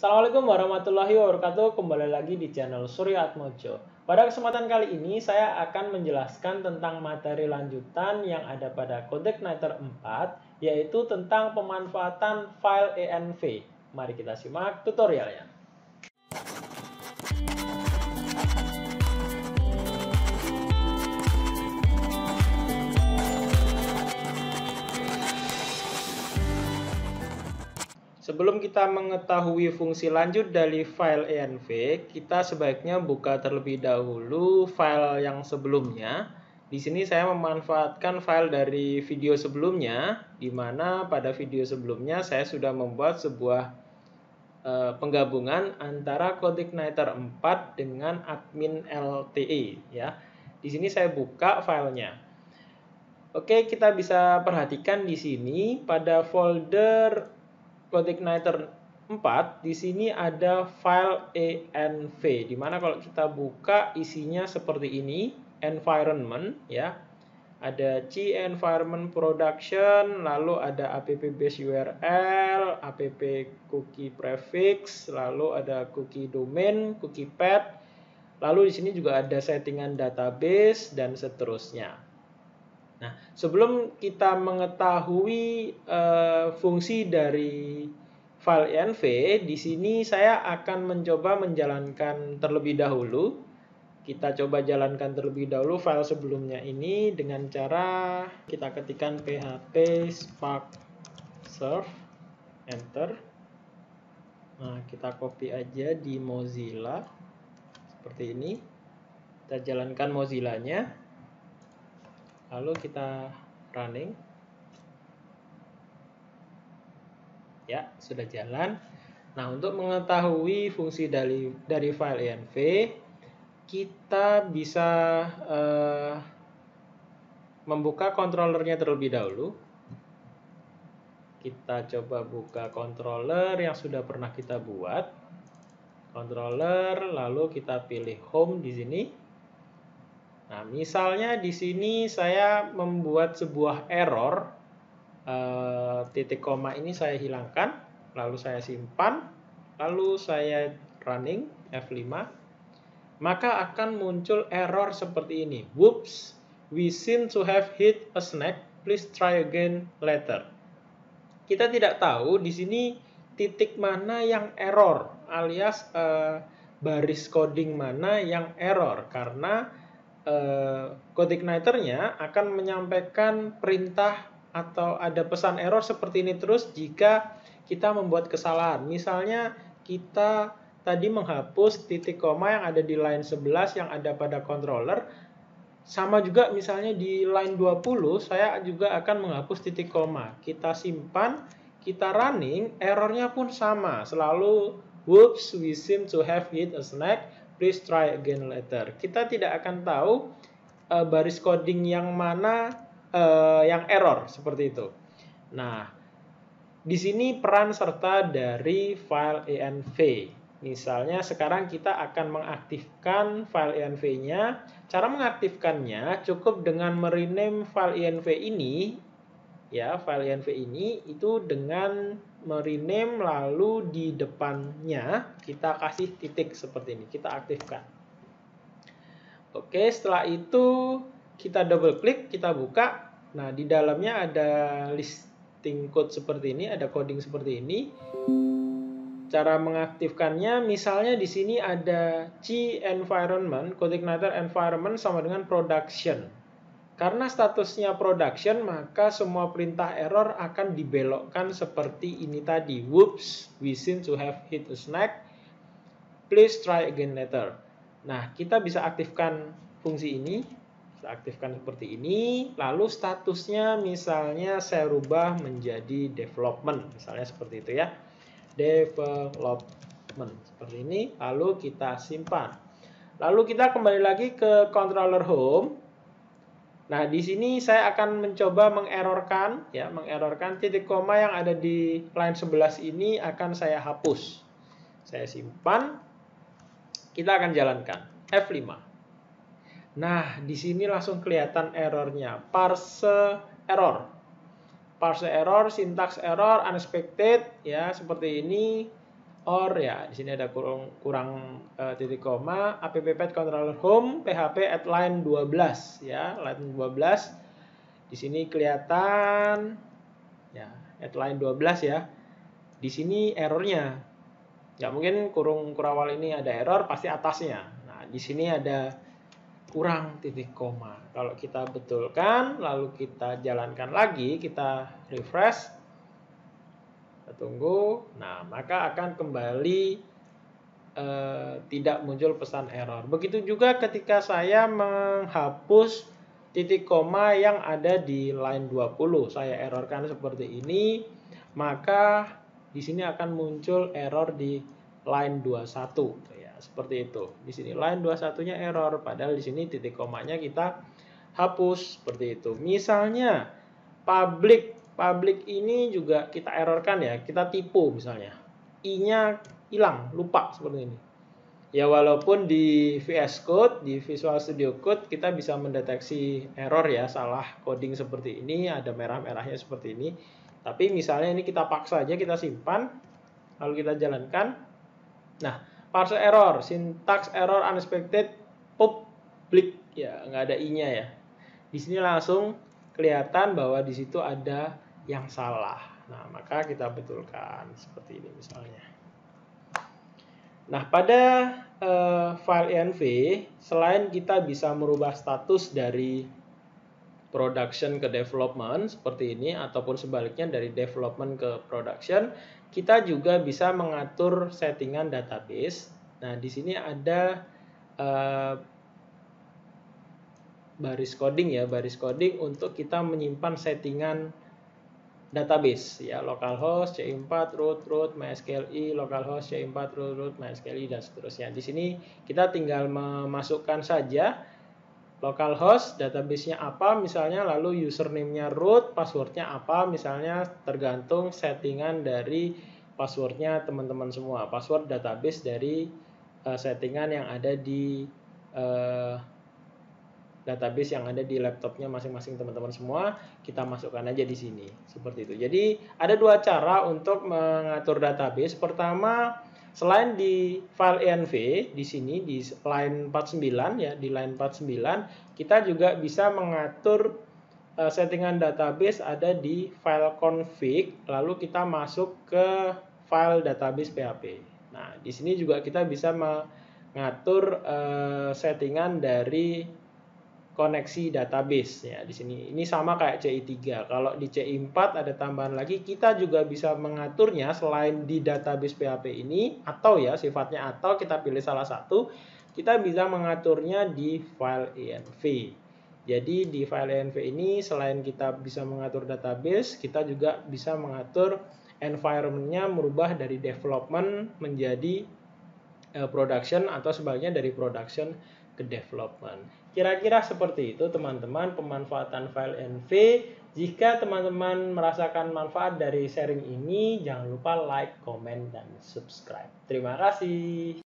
Assalamualaikum warahmatullahi wabarakatuh. Kembali lagi di channel Surya Atmojo. Pada kesempatan kali ini saya akan menjelaskan tentang materi lanjutan yang ada pada CodeIgniter 4, yaitu tentang pemanfaatan file env. Mari kita simak tutorialnya. Sebelum kita mengetahui fungsi lanjut dari file env, kita sebaiknya buka terlebih dahulu file yang sebelumnya. Di sini saya memanfaatkan file dari video sebelumnya, di mana pada video sebelumnya saya sudah membuat sebuah penggabungan antara CodeIgniter 4 dengan admin LTE. Ya, di sini saya buka filenya. Oke, kita bisa perhatikan di sini pada folder CodeIgniter 4 di sini ada file env, di mana kalau kita buka isinya seperti ini, environment ya. Ada C environment production, lalu ada app base URL, app cookie prefix, lalu ada cookie domain, cookie path. Lalu di sini juga ada settingan database dan seterusnya. Nah, sebelum kita mengetahui fungsi dari file env, di sini saya akan mencoba menjalankan terlebih dahulu. Kita coba jalankan terlebih dahulu file sebelumnya ini dengan cara kita ketikkan php spark serve, enter. Nah, kita copy aja di Mozilla seperti ini. Kita jalankan Mozilla-nya. Lalu kita running. Ya, sudah jalan. Nah, untuk mengetahui fungsi dari file env, kita bisa membuka controllernya terlebih dahulu. Kita coba buka controller yang sudah pernah kita buat. Controller, lalu kita pilih home di sini. Nah, misalnya di sini saya membuat sebuah error, titik koma ini saya hilangkan, lalu saya simpan, lalu saya running F5, maka akan muncul error seperti ini. Whoops, we seem to have hit a snag, please try again later. Kita tidak tahu di sini titik mana yang error, alias baris coding mana yang error, karena CodeIgniter-nya akan menyampaikan perintah atau ada pesan error seperti ini terus jika kita membuat kesalahan. Misalnya kita tadi menghapus titik koma yang ada di line 11 yang ada pada controller. Sama juga misalnya di line 20 saya juga akan menghapus titik koma. Kita simpan, kita running, errornya pun sama. Selalu whoops, we seem to have hit a snag, please try again later. Kita tidak akan tahu baris coding yang mana yang error seperti itu. Nah, di sini peran serta dari file env. Misalnya sekarang kita akan mengaktifkan file env-nya. Cara mengaktifkannya cukup dengan merename file env ini, ya, file env ini itu dengan merename, lalu di depannya kita kasih titik seperti ini, kita aktifkan. Oke, setelah itu kita double klik, kita buka. Nah, di dalamnya ada listing code seperti ini, ada coding seperti ini. Cara mengaktifkannya, misalnya di sini ada C environment, CodeIgniter environment sama dengan production. Karena statusnya production, maka semua perintah error akan dibelokkan seperti ini tadi. Whoops, we seem to have hit a snag, please try again later. Nah, kita bisa aktifkan fungsi ini. Kita aktifkan seperti ini. Lalu statusnya misalnya saya rubah menjadi development. Misalnya seperti itu ya. Development. Seperti ini. Lalu kita simpan. Lalu kita kembali lagi ke controller home. Nah, di sini saya akan mencoba mengerrorkan titik koma yang ada di line 11 ini akan saya hapus. Saya simpan. Kita akan jalankan F5. Nah, di sini langsung kelihatan errornya. Parse error, syntax error, unexpected, ya, seperti ini. or ya di sini ada kurang titik koma, app-path controller home php at line 12 ya, line 12. Di sini kelihatan ya at line 12 ya. Di sini errornya. Ya mungkin kurung kurawal ini ada error pasti atasnya. Nah, di sini ada kurang titik koma. Kalau kita betulkan, lalu kita jalankan lagi, kita refresh, kita tunggu, nah maka akan kembali tidak muncul pesan error. Begitu juga ketika saya menghapus titik koma yang ada di line 20, saya errorkan seperti ini, maka di sini akan muncul error di line 21 ya, seperti itu. Di sini line 21-nya error, padahal di sini titik komanya kita hapus seperti itu. Misalnya public ini juga kita errorkan ya, kita tipu misalnya. I-nya hilang, lupa seperti ini. Ya walaupun di VS Code, di Visual Studio Code kita bisa mendeteksi error ya, salah coding seperti ini, ada merah-merahnya seperti ini. Tapi misalnya ini kita paksa aja, kita simpan, lalu kita jalankan. Nah, parser error, syntax error unexpected public ya, nggak ada i-nya ya. Di sini langsung kelihatan bahwa di situ ada yang salah. Nah, maka kita betulkan seperti ini misalnya. Nah, pada file env, selain kita bisa merubah status dari production ke development seperti ini, ataupun sebaliknya dari development ke production, kita juga bisa mengatur settingan database. Nah, di sini ada baris coding ya, baris coding untuk kita menyimpan settingan database ya, localhost C4 root MySQLi, localhost C4 root MySQLi dan seterusnya. Di sini kita tinggal memasukkan saja localhost database-nya apa misalnya, lalu username-nya root, password-nya apa misalnya, tergantung settingan dari password-nya teman-teman semua. Password database dari settingan yang ada di database yang ada di laptopnya masing-masing teman-teman semua, kita masukkan aja di sini seperti itu. Jadi ada dua cara untuk mengatur database. Pertama, selain di file env di sini di line 49 ya, di line 49 kita juga bisa mengatur settingan database ada di file config, lalu kita masuk ke file database PHP. Nah, di sini juga kita bisa mengatur settingan dari koneksi database ya di sini. Ini sama kayak CI3. Kalau di CI4 ada tambahan lagi, kita juga bisa mengaturnya selain di database PHP ini, atau ya sifatnya atau kita pilih salah satu, kita bisa mengaturnya di file env. Jadi di file env ini selain kita bisa mengatur database, kita juga bisa mengatur environment-nya, merubah dari development menjadi production atau sebaliknya dari production ke development. Kira-kira seperti itu teman-teman pemanfaatan file env. Jika teman-teman merasakan manfaat dari sharing ini, jangan lupa like, komen, dan subscribe. Terima kasih.